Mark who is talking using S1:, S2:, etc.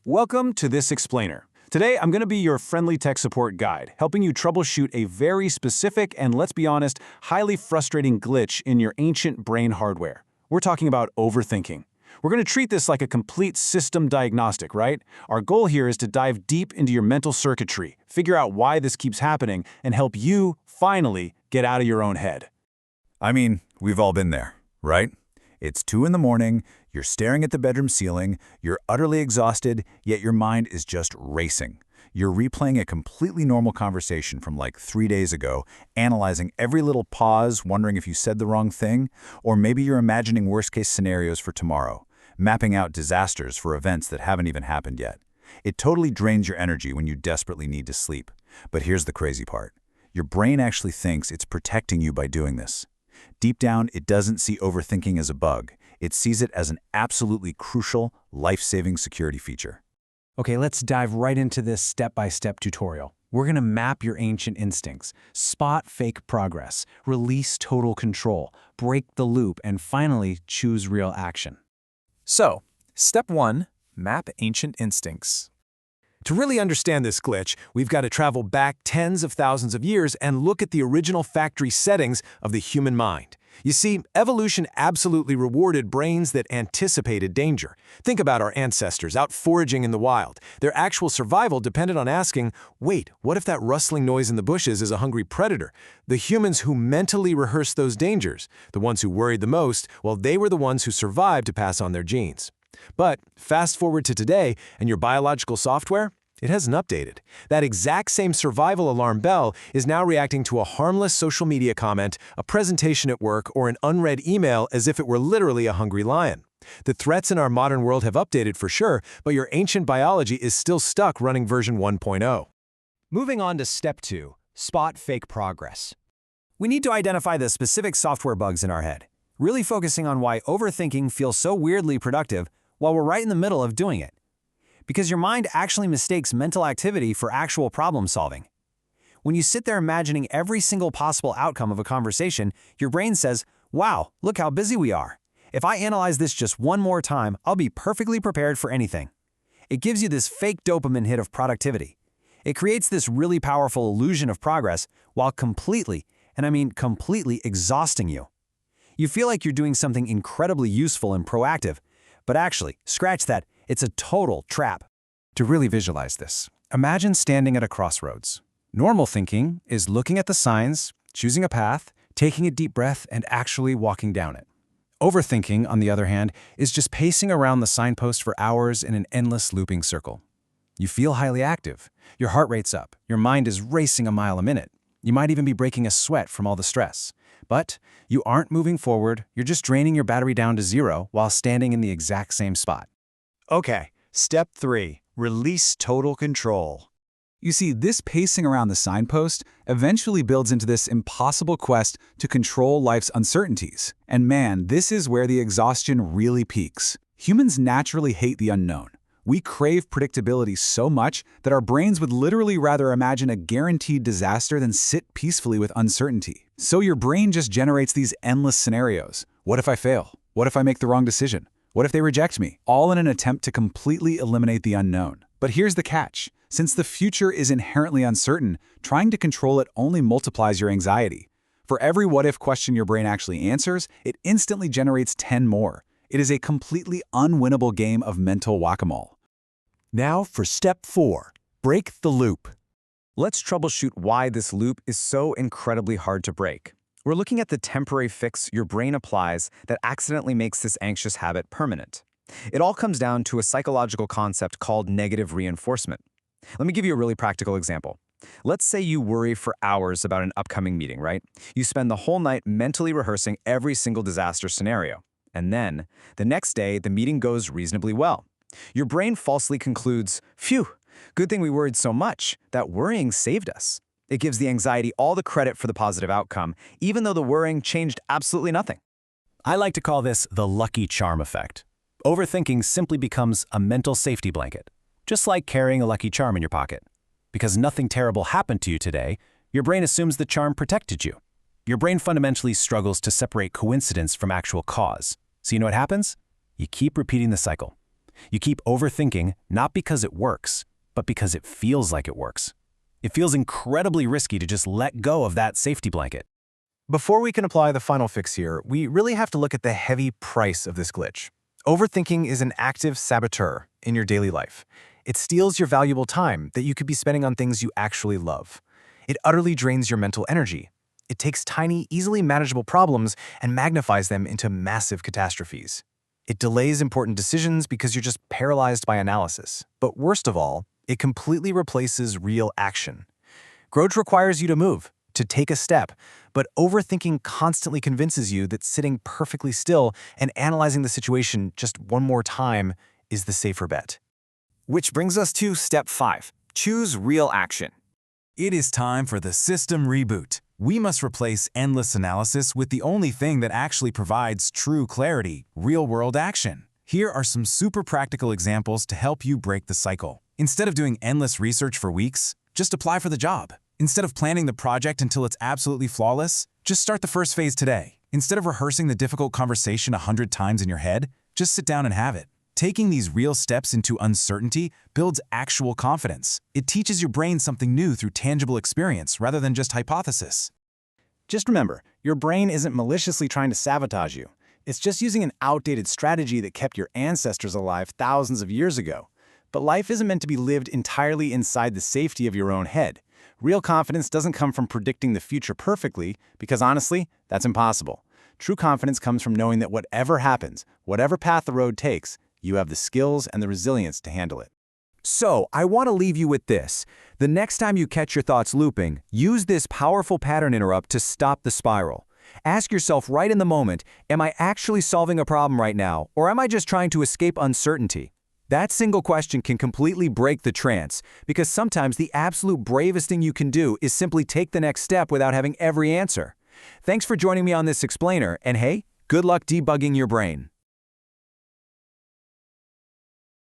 S1: Welcome to This Explainer. Today, I'm going to be your friendly tech support guide, helping you troubleshoot a very specific and, let's be honest, highly frustrating glitch in your ancient brain hardware. We're talking about overthinking. We're going to treat this like a complete system diagnostic, right? Our goal here is to dive deep into your mental circuitry, figure out why this keeps happening, and help you, finally, get out of your own head.
S2: I mean, we've all been there, right? It's 2 in the morning, you're staring at the bedroom ceiling, you're utterly exhausted, yet your mind is just racing. You're replaying a completely normal conversation from like 3 days ago, analyzing every little pause, wondering if you said the wrong thing, or maybe you're imagining worst-case scenarios for tomorrow, mapping out disasters for events that haven't even happened yet. It totally drains your energy when you desperately need to sleep. But here's the crazy part. Your brain actually thinks it's protecting you by doing this. Deep down, it doesn't see overthinking as a bug. It sees it as an absolutely crucial, life-saving security feature.
S1: Okay, let's dive right into this step-by-step tutorial. We're going to map your ancient instincts, spot fake progress, release total control, break the loop, and finally choose real action.
S3: So, step 1, map ancient instincts. To really understand this glitch, we've got to travel back tens of thousands of years and look at the original factory settings of the human mind. You see, evolution absolutely rewarded brains that anticipated danger. Think about our ancestors out foraging in the wild. Their actual survival depended on asking, wait, what if that rustling noise in the bushes is a hungry predator? The humans who mentally rehearsed those dangers, the ones who worried the most, well, they were the ones who survived to pass on their genes. But fast forward to today, and your biological software, it hasn't updated. That exact same survival alarm bell is now reacting to a harmless social media comment, a presentation at work, or an unread email as if it were literally a hungry lion. The threats in our modern world have updated for sure, but your ancient biology is still stuck running version 1.0.
S4: Moving on to step 2, spot fake progress. We need to identify the specific software bugs in our head, really focusing on why overthinking feels so weirdly productive while we're right in the middle of doing it. Because your mind actually mistakes mental activity for actual problem solving. When you sit there imagining every single possible outcome of a conversation, your brain says, wow, look how busy we are. If I analyze this just one more time, I'll be perfectly prepared for anything. It gives you this fake dopamine hit of productivity. It creates this really powerful illusion of progress while completely, and I mean completely, exhausting you. You feel like you're doing something incredibly useful and proactive, but actually, scratch that, it's a total trap.
S1: To really visualize this, imagine standing at a crossroads. Normal thinking is looking at the signs, choosing a path, taking a deep breath, and actually walking down it. Overthinking, on the other hand, is just pacing around the signpost for hours in an endless looping circle. You feel highly active. Your heart rate's up. Your mind is racing a mile a minute. You might even be breaking a sweat from all the stress. But you aren't moving forward. You're just draining your battery down to 0 while standing in the exact same spot.
S4: Okay, step 3, release total control.
S2: You see, this pacing around the signpost eventually builds into this impossible quest to control life's uncertainties. And man, this is where the exhaustion really peaks. Humans naturally hate the unknown. We crave predictability so much that our brains would literally rather imagine a guaranteed disaster than sit peacefully with uncertainty. So your brain just generates these endless scenarios. What if I fail? What if I make the wrong decision? What if they reject me? All in an attempt to completely eliminate the unknown. But here's the catch. Since the future is inherently uncertain, trying to control it only multiplies your anxiety. For every what-if question your brain actually answers, it instantly generates 10 more. It is a completely unwinnable game of mental whack-a-mole.
S4: Now for step 4, break the loop. Let's troubleshoot why this loop is so incredibly hard to break. We're looking at the temporary fix your brain applies that accidentally makes this anxious habit permanent. It all comes down to a psychological concept called negative reinforcement. Let me give you a really practical example. Let's say you worry for hours about an upcoming meeting, right? You spend the whole night mentally rehearsing every single disaster scenario. And then, the next day, the meeting goes reasonably well. Your brain falsely concludes, phew, good thing we worried so much. That worrying saved us. It gives the anxiety all the credit for the positive outcome, even though the worrying changed absolutely nothing.
S1: I like to call this the lucky charm effect. Overthinking simply becomes a mental safety blanket, just like carrying a lucky charm in your pocket. Because nothing terrible happened to you today, your brain assumes the charm protected you. Your brain fundamentally struggles to separate coincidence from actual cause. So you know what happens? You keep repeating the cycle. You keep overthinking not because it works, but because it feels like it works. It feels incredibly risky to just let go of that safety blanket.
S3: Before we can apply the final fix here, we really have to look at the heavy price of this glitch. Overthinking is an active saboteur in your daily life. It steals your valuable time that you could be spending on things you actually love. It utterly drains your mental energy. It takes tiny, easily manageable problems and magnifies them into massive catastrophes. It delays important decisions because you're just paralyzed by analysis. But worst of all, it completely replaces real action. Growth requires you to move, to take a step, but overthinking constantly convinces you that sitting perfectly still and analyzing the situation just one more time is the safer bet.
S4: Which brings us to step 5. Choose real action.
S2: It is time for the system reboot. We must replace endless analysis with the only thing that actually provides true clarity, real-world action. Here are some super practical examples to help you break the cycle. Instead of doing endless research for weeks, just apply for the job. Instead of planning the project until it's absolutely flawless, just start the first phase today. Instead of rehearsing the difficult conversation 100 times in your head, just sit down and have it. Taking these real steps into uncertainty builds actual confidence. It teaches your brain something new through tangible experience rather than just hypothesis.
S1: Just remember, your brain isn't maliciously trying to sabotage you. It's just using an outdated strategy that kept your ancestors alive thousands of years ago. But life isn't meant to be lived entirely inside the safety of your own head. Real confidence doesn't come from predicting the future perfectly, because honestly, that's impossible. True confidence comes from knowing that whatever happens, whatever path the road takes, you have the skills and the resilience to handle it.
S4: So, I want to leave you with this. The next time you catch your thoughts looping, use this powerful pattern interrupt to stop the spiral. Ask yourself right in the moment, am I actually solving a problem right now, or am I just trying to escape uncertainty? That single question can completely break the trance, because sometimes the absolute bravest thing you can do is simply take the next step without having every answer. Thanks for joining me on this explainer, and hey, good luck debugging your brain.